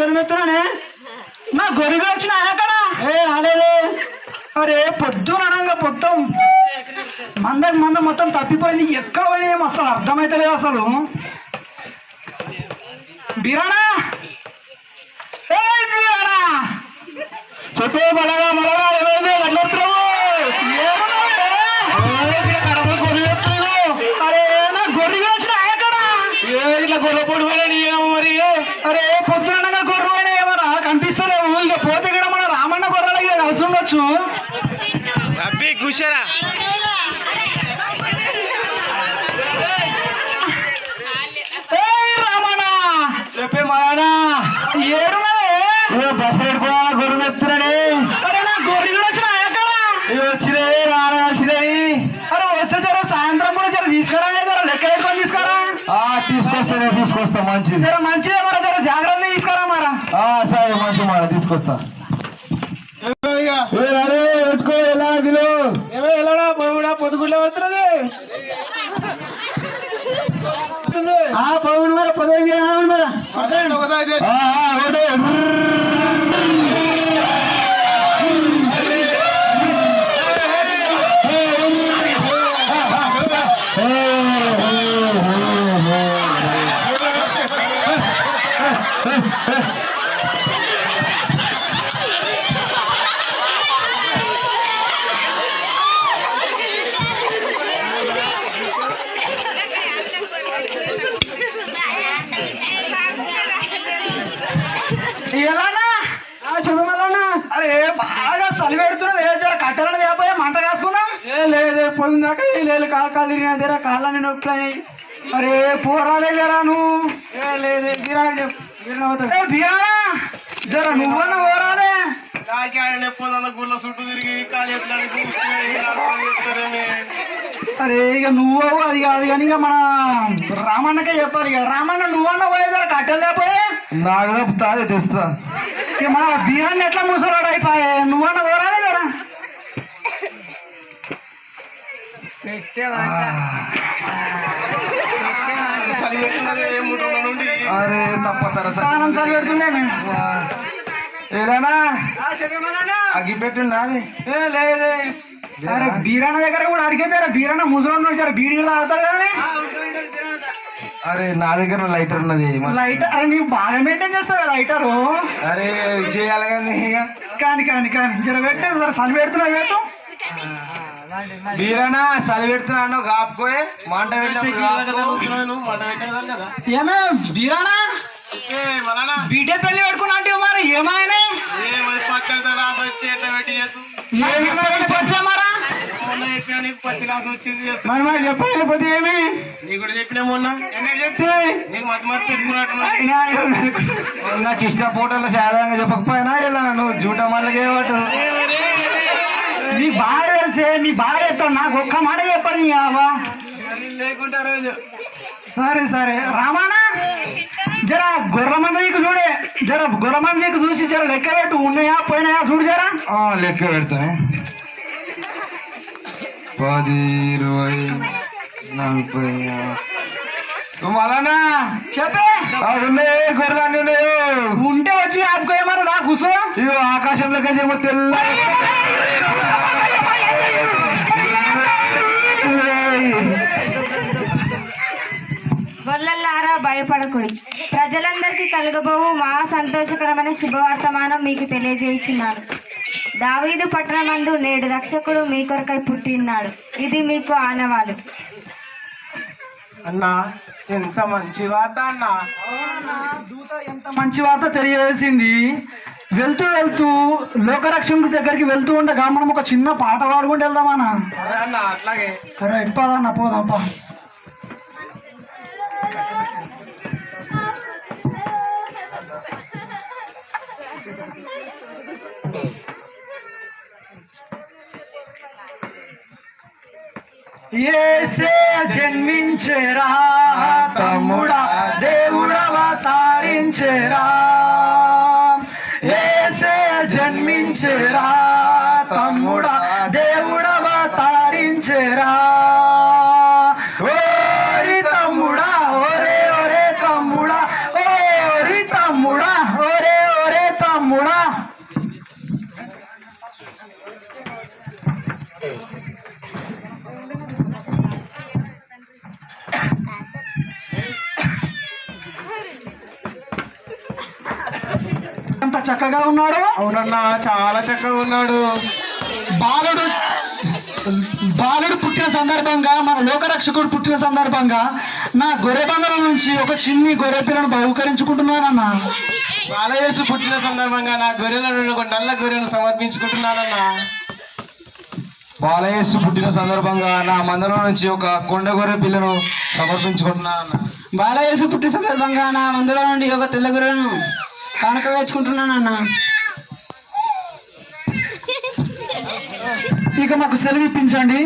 గొర్రెత్తున్నానే నా గొర్రెలు వచ్చినాయా అక్కడ రాలేదే అరే పొద్దుననంగా మొత్తం మంద మొత్తం తప్పిపోయింది ఎక్కడ పోయినాయేమో అసలు అర్థమైతలేదు అసలు బిరానా బిరానా చెప్పే బలగా బలగా ఏమైంది ఎట్లొస్తున్నావు అరే నా గొర్రెలు వచ్చినాయా అక్కడ ఇట్లా గొర్రె పొడి పోయినా మరి అరే పొద్దుననగా గొర్రె పోయినా ఏమన్నా కనిపిస్తలేవు ఇక పోతే కూడా మన రామన్న గొర్రెలకి కలిసి ఉండొచ్చు అబ్బి కూర్చోరా రామన్న చెప్పే మానా ఏడు బస్సు పెట్టుకోవాలా గొర్రెలు ఎత్తురని అరే నా గొర్రెలు వచ్చినాయి అక్కడ వచ్చినాయి రావాల్సినాయి అరే వస్తే జర సాయంత్రం కూడా జర తీసుకురా జర లెక్క పెట్టుకొని తీసుకురా తీసుకొస్తా మంచిది జర మంచిదే మరి జర జాగ్రత్తగా తీసుకురా మరా సరే మంచి మాట తీసుకొస్తా పెట్టుకో ఎలా కిలో ఎలా పొద్దుగుడ్లో పడుతున్నది పౌడు ఎలానా చూడమలన్నా అరే బాగా చలి పెడుతున్నది జర కట్టెలను తేపోయా మంట కాసుకుందాం లేదే పొందాక లేదు కాలు తిరిగిన జర కాళ్ళని నొప్పులని అరే పోరాలే జరా నువ్వు లేదే బిరానా జర నువ్వన్నా పోరాలే గుళ్ళ చుట్టూ తిరిగి అరే ఇక నువ్వు అది కాదు కానీ ఇక మన రామన్నకే చెప్పాలి ఇక రామన్న నువ్వన్నా పోయే జర కట్టెలు తేపోయే నాకు తాదే తెస్తా ఇక మన బియ్యాన్ని ఎట్లా ముసలాడు అయిపోయే నువ్వన్నా పోరాలే జరా అరే తప్పతారా స్నానం చలి పెడుతుందే ఏనా అగ్గి పెట్టిండు అది లేదే అరే బీరాన దగ్గర కూడా అడిగేదారా బీరాన ముసలు సార్ బీడీలో ఆడతాడు కానీ అరే నా దగ్గర లైటర్ ఉన్నది లైటర్ అరే నీవు బాగా మెయింటైన్ చేస్తావా లైటరు అరే చేయాలి కానీ కానీ కానీ జర పెట్టే జర చలి పెడుతున్నావు పెట్టు బీరానా చలి పెడుతున్నాను కాపుకోయే మంట ఏమే బీరానా బీటే పెళ్లి పెట్టుకున్నా అంటే మరి ఏమైనా మరి మరి చెప్పకపోతే ఏమి నీ కూడా చెప్పినా మొన్న చెప్తే నీకు మతి మతి పెట్టుకున్నట్టు నాకు ఇష్ట ఫోటోలో సాధారణంగా చెప్పకపోయినా ఇలా నువ్వు జూట మళ్ళీ నీ బాగా తెలిసే నీ బాగా చెప్తావు నాకు ఒక్క మాట చెప్పరు నీ ఆవా లేకుంటా రోజు సరే సరే రామానా జర గొర్రెమందికి చూడే జర గొర్రెమందికి చూసి జర లెక్క పెట్టు ఉన్నాయా పోయినాయా చూడు జరా లెక్క పెడతానే 10 20 40 మళ్ళా చెప్పే ఉన్నాయి గొర్రెలు ఉన్నాయో ఉంటే వచ్చి ఆపుకోయమని నా కూర్చో ఇది ఆకాశంలోకి ఏమో తెల్ల గొల్లలారా భయపడకుడి ప్రజలందరికీ కలుగబోవు మహా సంతోషకరమైన శుభవర్తమానం మీకు తెలియజేయుచున్నాను దావీదు పట్టణమందు నేడు రక్షకుడు మీ కొరకై పుట్టిన్నాడు ఇది మీకు ఆనవాలు అన్నా ఎంత మంచి వార్త అన్నా దూత ఎంత మంచి వార్త తెలియజేసింది వెళ్తూ వెళ్తూ లోకరక్షకుడి దగ్గరికి వెళ్తూ ఉండగా మనం ఒక చిన్న పాట పాడుకుంటూ వెళ్దామన్నా సరే అన్న అట్లాగే రైట్ పదన్నా పోదాంపా యేసే జన్మించెరా తమ్ముడా దేవుడవతరించెరా యేసే జన్మించెరా తమ్ముడా దేవుడవతరించెరా ఓరి తమ్ముడా ఒరే ఒరే తమ్ముడా ఓరి తమ్ముడా ఒరే ఎంత చక్కగా ఉన్నాడు. అవునన్నా చాలా చక్కగా ఉన్నాడు. బాలుడు పుట్టిన సందర్భంగా, మన లోకరక్షకుడు పుట్టిన సందర్భంగా నా గొర్రె బంగారం నుంచి ఒక చిన్ని గొర్రె పిల్లను బహుకరించుకుంటున్నానన్నా. బాలయేసు పుట్టిన సందర్భంగా నా గొర్రెల నుండి ఒక నల్ల గొర్రెను సమర్పించుకుంటున్నానన్నా. బాలయేసు పుట్టిన సందర్భంగా నా మందలో నుంచి ఒక కొండ గొర్రె పిల్లను సమర్పించుకుంటున్నానన్నా. బాలయేసు పుట్టిన సందర్భంగా నా మందులో నుండి ఒక తెల్ల గొర్రెను కానుక వేసుకుంటున్నానన్నా. ఇక మాకు సెలవు ఇప్పించండి.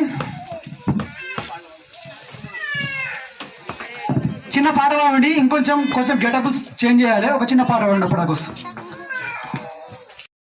చిన్న పాట పాడండి. కొంచెం గెటబుల్స్ చేంజ్ చేయాలి. ఒక చిన్న పాట పాడండి అప్పుడు నాకు వస్తుంది.